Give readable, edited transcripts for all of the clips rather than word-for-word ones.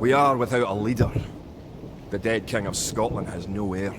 We are without a leader. The dead King of Scotland has no heir.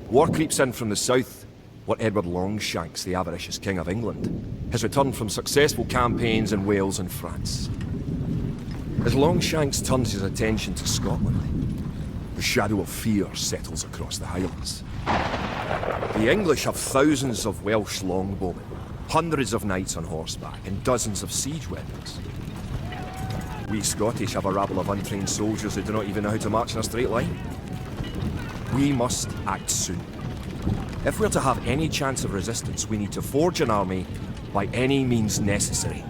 War creeps in from the south, where Edward Longshanks, the avaricious King of England, has returned from successful campaigns in Wales and France. As Longshanks turns his attention to Scotland, the shadow of fear settles across the Highlands. The English have thousands of Welsh longbowmen, hundreds of knights on horseback, and dozens of siege weapons. We Scottish have a rabble of untrained soldiers who do not even know how to march in a straight line. We must act soon. If we're to have any chance of resistance, we need to forge an army by any means necessary.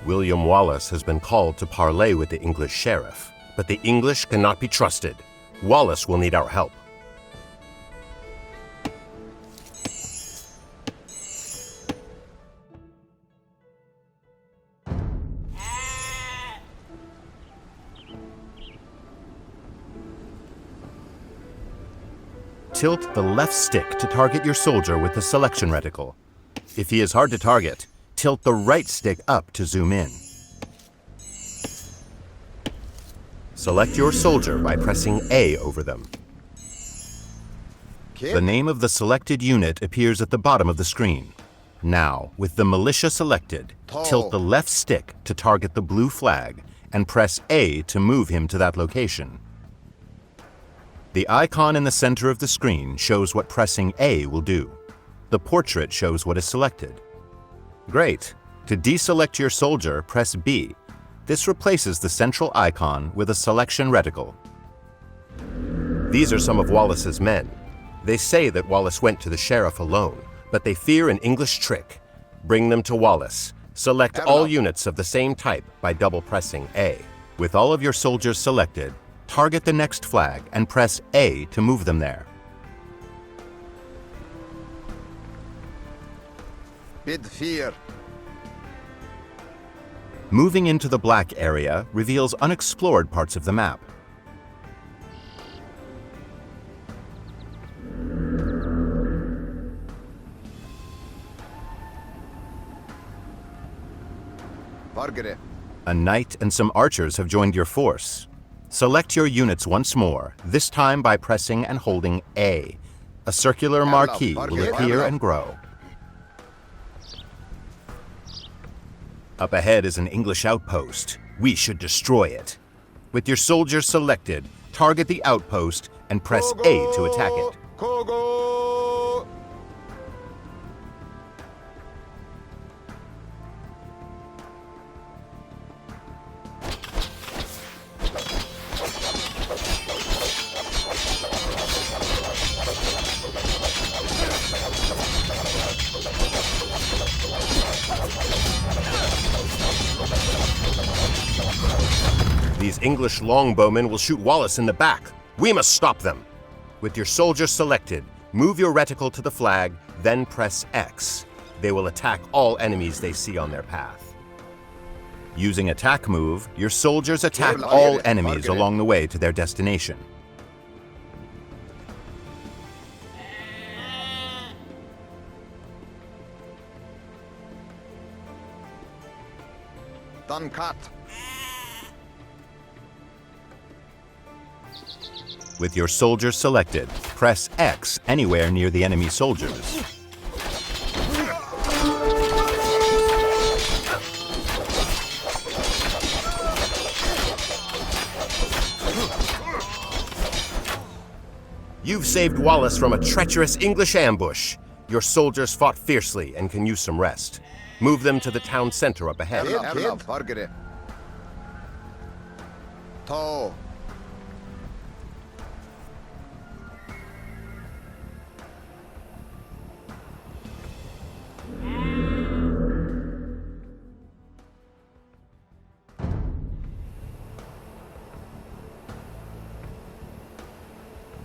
William Wallace has been called to parley with the English sheriff, but the English cannot be trusted. Wallace will need our help. Tilt the left stick to target your soldier with the selection reticle. If he is hard to target, tilt the right stick up to zoom in. Select your soldier by pressing A over them. The name of the selected unit appears at the bottom of the screen. Now, with the militia selected, tilt the left stick to target the blue flag and press A to move him to that location. The icon in the center of the screen shows what pressing A will do. The portrait shows what is selected. Great. To deselect your soldier, press B. This replaces the central icon with a selection reticle. These are some of Wallace's men. They say that Wallace went to the sheriff alone, but they fear an English trick. Bring them to Wallace. Select all units of the same type by double pressing A. With all of your soldiers selected, target the next flag and press A to move them there. Bid fear. Moving into the black area reveals unexplored parts of the map. A knight and some archers have joined your force. Select your units once more, this time by pressing and holding A. A circular marquee will appear and grow. Up ahead is an English outpost. We should destroy it. With your soldiers selected, target the outpost and press A to attack it. These English longbowmen will shoot Wallace in the back. We must stop them. With your soldiers selected, move your reticle to the flag, then press X. They will attack all enemies they see on their path. Using attack move, your soldiers attack all enemies along the way to their destination. Done cut. With your soldiers selected, press X anywhere near the enemy soldiers. You've saved Wallace from a treacherous English ambush. Your soldiers fought fiercely and can use some rest. Move them to the town center up ahead.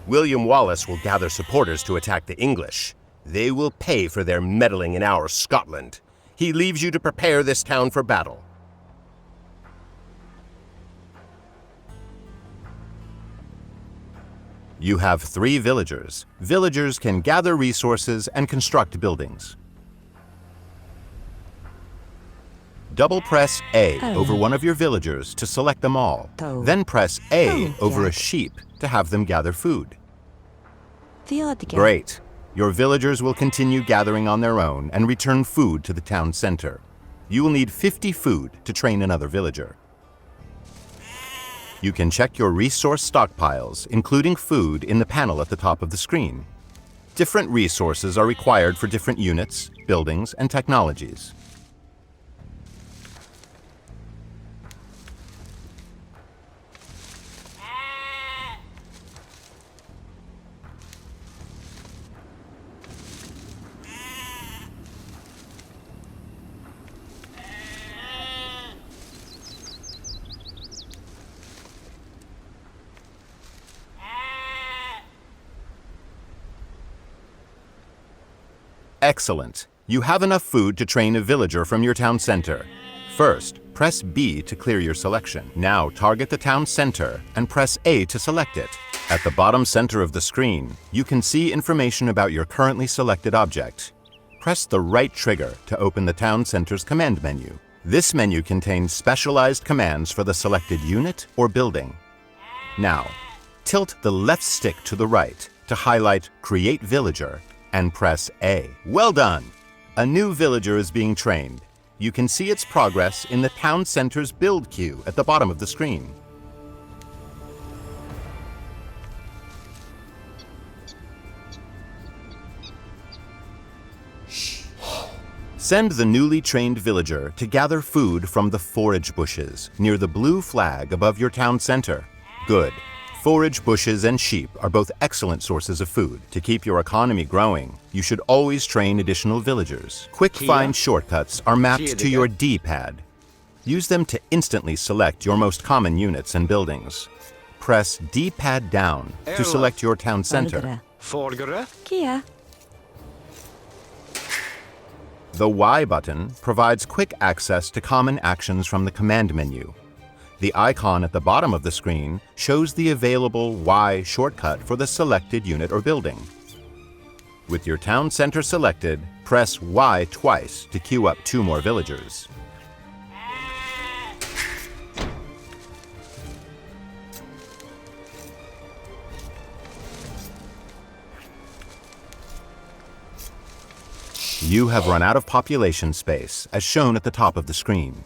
William Wallace will gather supporters to attack the English. They will pay for their meddling in our Scotland. He leaves you to prepare this town for battle. You have 3 villagers. Villagers can gather resources and construct buildings. Double press A over one of your villagers to select them all. Then press A over a sheep to have them gather food. Great. Your villagers will continue gathering on their own and return food to the town center. You will need 50 food to train another villager. You can check your resource stockpiles, including food, in the panel at the top of the screen. Different resources are required for different units, buildings, and technologies. Excellent. You have enough food to train a villager from your town center. First, press B to clear your selection. Now target the town center and press A to select it. At the bottom center of the screen, you can see information about your currently selected object. Press the right trigger to open the town center's command menu. This menu contains specialized commands for the selected unit or building. Now, tilt the left stick to the right to highlight Create Villager and press A. Well done! A new villager is being trained. You can see its progress in the town center's build queue at the bottom of the screen. Send the newly trained villager to gather food from the forage bushes near the blue flag above your town center. Good. Forage bushes and sheep are both excellent sources of food. To keep your economy growing, you should always train additional villagers. Quick find shortcuts are mapped to your D-pad. Use them to instantly select your most common units and buildings. Press D-pad down to select your town center. Kia. The Y button provides quick access to common actions from the command menu. The icon at the bottom of the screen shows the available Y shortcut for the selected unit or building. With your town center selected, press Y twice to queue up 2 more villagers. You have run out of population space, as shown at the top of the screen.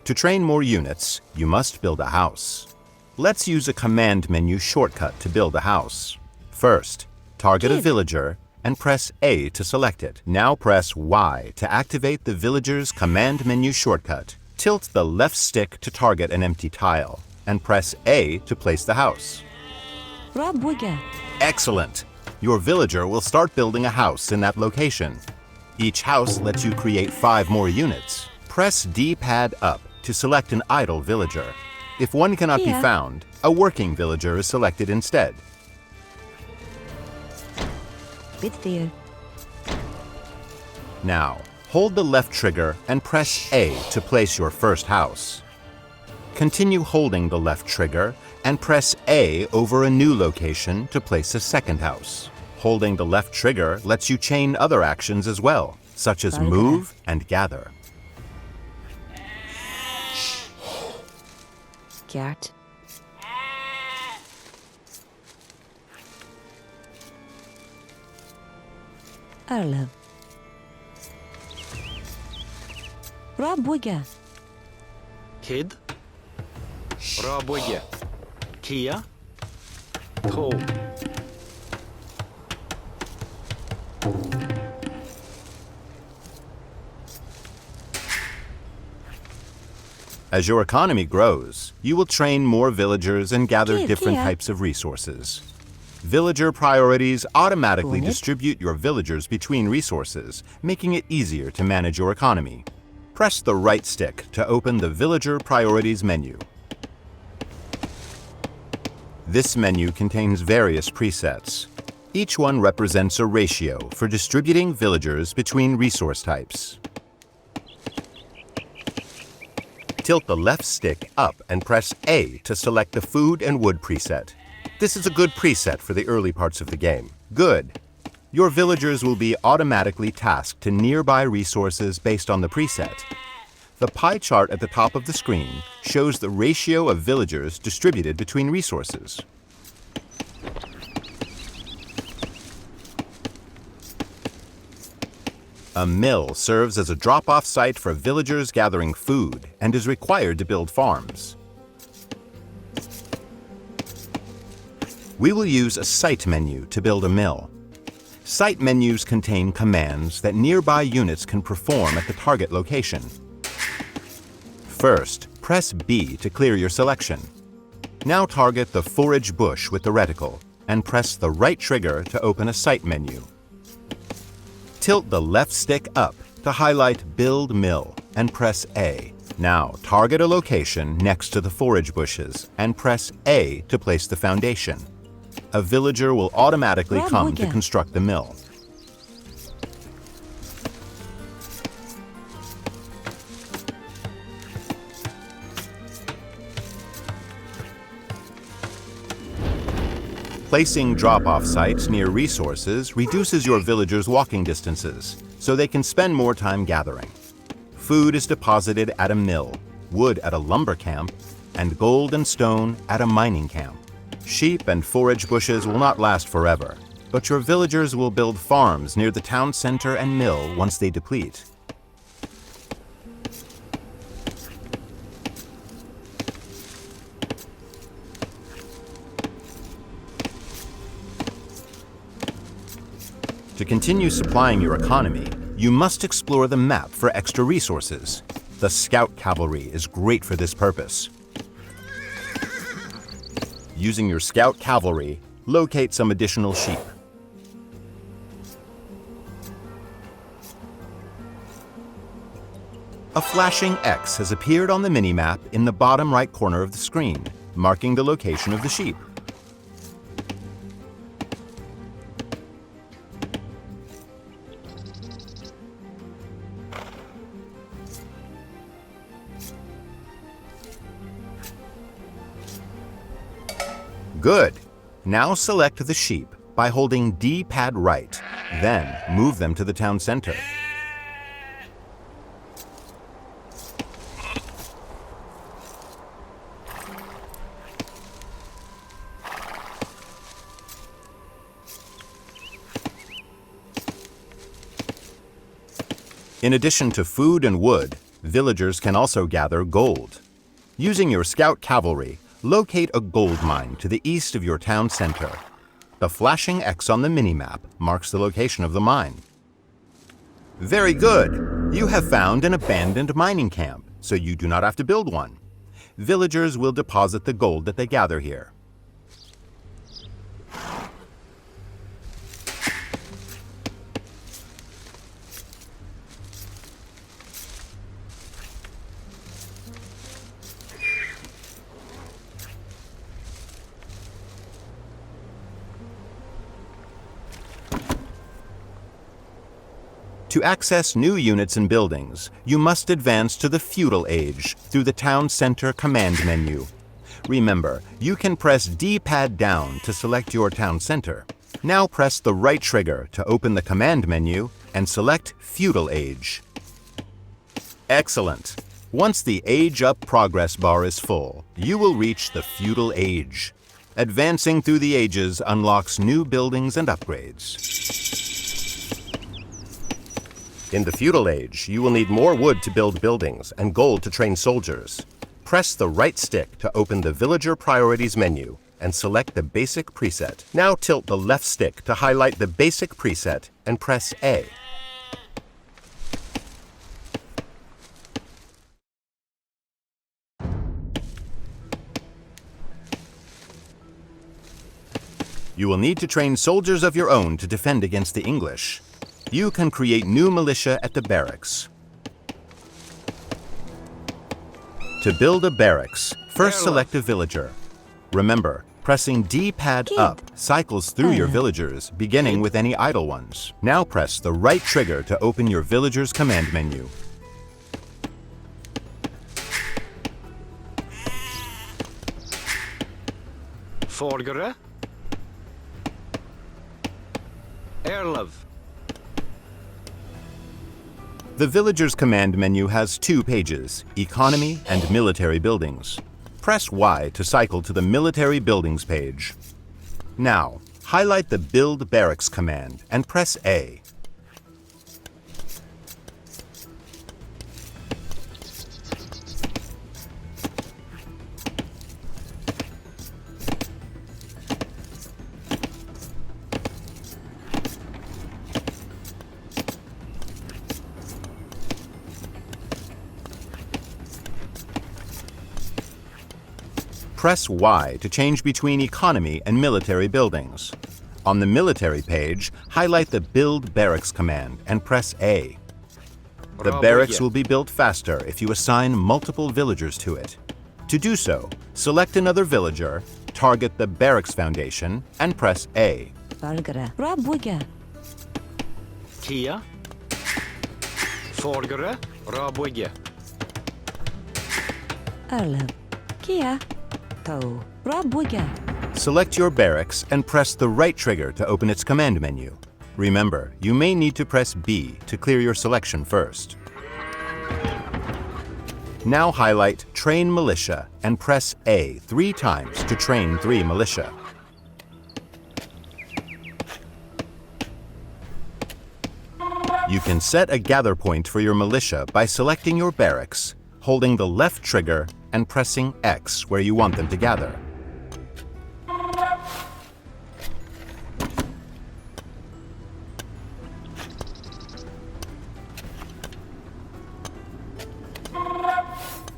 To train more units, you must build a house. Let's use a command menu shortcut to build a house. First, target a villager and press A to select it. Now press Y to activate the villager's command menu shortcut. Tilt the left stick to target an empty tile and press A to place the house. Excellent! Your villager will start building a house in that location. Each house lets you create 5 more units. Press D-pad up to select an idle villager. If one cannot be found, a working villager is selected instead. Now, hold the left trigger and press A to place your first house. Continue holding the left trigger and press A over a new location to place a second house. Holding the left trigger lets you chain other actions as well, such as move and gather. Gert. Arlo. Rabuga. Kid. Rabuga. Kia. To. As your economy grows, you will train more villagers and gather different types of resources. Villager priorities automatically distribute your villagers between resources, making it easier to manage your economy. Press the right stick to open the Villager Priorities menu. This menu contains various presets. Each one represents a ratio for distributing villagers between resource types. Tilt the left stick up and press A to select the food and wood preset. This is a good preset for the early parts of the game. Good. Your villagers will be automatically tasked to nearby resources based on the preset. The pie chart at the top of the screen shows the ratio of villagers distributed between resources. A mill serves as a drop-off site for villagers gathering food and is required to build farms. We will use a site menu to build a mill. Site menus contain commands that nearby units can perform at the target location. First, press B to clear your selection. Now target the forage bush with the reticle and press the right trigger to open a site menu. Tilt the left stick up to highlight Build Mill and press A. Now target a location next to the forage bushes and press A to place the foundation. A villager will automatically come to construct the mill. Placing drop-off sites near resources reduces your villagers' walking distances, so they can spend more time gathering. Food is deposited at a mill, wood at a lumber camp, and gold and stone at a mining camp. Sheep and forage bushes will not last forever, but your villagers will build farms near the town center and mill once they deplete. To continue supplying your economy, you must explore the map for extra resources. The scout cavalry is great for this purpose. Using your scout cavalry, locate some additional sheep. A flashing X has appeared on the minimap in the bottom right corner of the screen, marking the location of the sheep. Good. Now select the sheep by holding D-pad right, then move them to the town center. In addition to food and wood, villagers can also gather gold. Using your scout cavalry, locate a gold mine to the east of your town center. The flashing X on the minimap marks the location of the mine. Very good! You have found an abandoned mining camp, so you do not have to build one. Villagers will deposit the gold that they gather here. To access new units and buildings, you must advance to the feudal age through the town center command menu. Remember, you can press D-pad down to select your town center. Now press the right trigger to open the command menu and select feudal age. Excellent! Once the Age Up progress bar is full, you will reach the feudal age. Advancing through the ages unlocks new buildings and upgrades. In the feudal age, you will need more wood to build buildings and gold to train soldiers. Press the right stick to open the Villager Priorities menu and select the basic preset. Now tilt the left stick to highlight the basic preset and press A. You will need to train soldiers of your own to defend against the English. You can create new militia at the barracks. To build a barracks, first select a villager. Remember, Pressing D-pad up cycles through your villagers, beginning with any idle ones. Now press the right trigger to open your villagers command menu. Forgere. Erlov. The villagers command menu has two pages, economy and military buildings. Press Y to cycle to the military buildings page. Now, highlight the build barracks command and press A. Press Y to change between economy and military buildings. On the military page, highlight the Build Barracks command and press A. The barracks will be built faster if you assign multiple villagers to it. To do so, select another villager, target the barracks foundation, and press A. Valgere. Rabuga. Kia. Forgere. Rabuge. Erlov. Kia. To. Rabuga. Select your barracks and press the right trigger to open its command menu. Remember, you may need to press B to clear your selection first. Now highlight Train Militia and press A 3 times to train 3 militia. You can set a gather point for your militia by selecting your barracks, holding the left trigger, and pressing X where you want them to gather.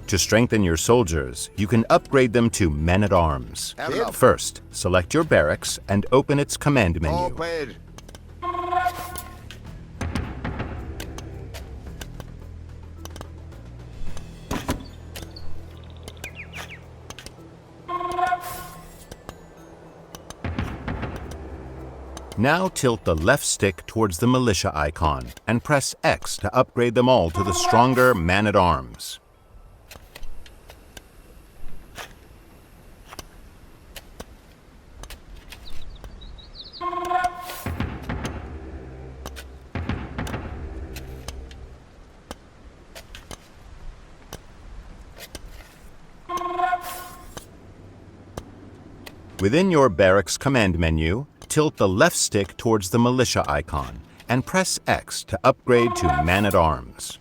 To strengthen your soldiers, you can upgrade them to men-at-arms. First, select your barracks and open its command menu. Open. Now tilt the left stick towards the militia icon and press X to upgrade them all to the stronger man-at-arms. Within your barracks command menu, tilt the left stick towards the militia icon and press X to upgrade to man-at-arms.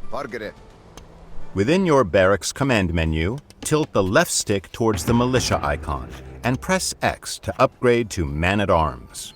Forgere. Within your barracks command menu, tilt the left stick towards the militia icon and press X to upgrade to man-at-arms.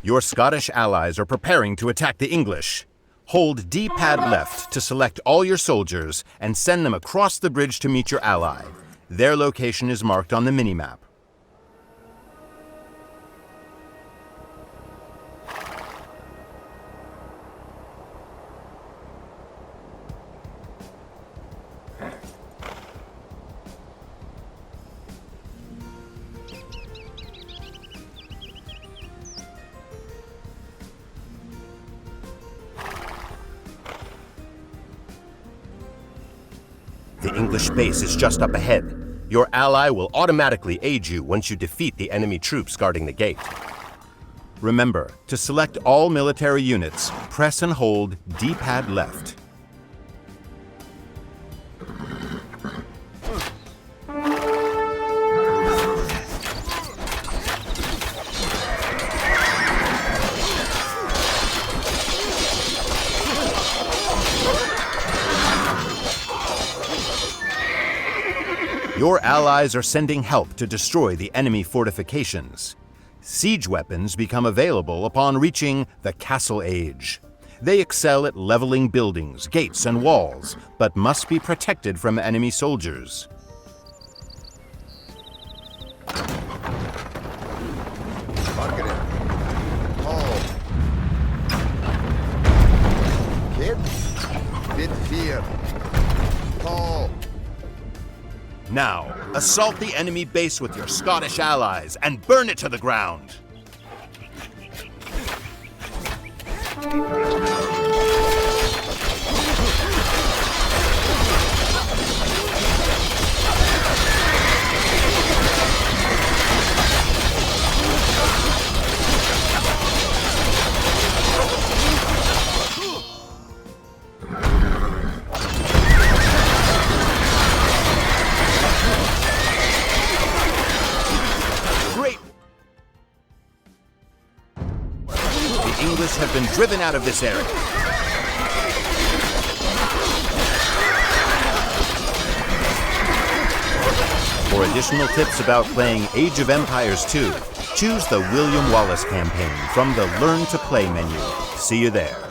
Your Scottish allies are preparing to attack the English. Hold D-pad left to select all your soldiers and send them across the bridge to meet your ally. Their location is marked on the minimap. The English base is just up ahead. Your ally will automatically aid you once you defeat the enemy troops guarding the gate. Remember, to select all military units, press and hold D-pad left. Your allies are sending help to destroy the enemy fortifications. Siege weapons become available upon reaching the Castle Age. They excel at leveling buildings, gates, and walls, but must be protected from enemy soldiers. Margaret. Paul. Kid. Bid fear. Paul. Now, assault the enemy base with your Scottish allies and burn it to the ground. The English have been driven out of this area. For additional tips about playing Age of Empires 2, choose the William Wallace campaign from the Learn to Play menu. See you there.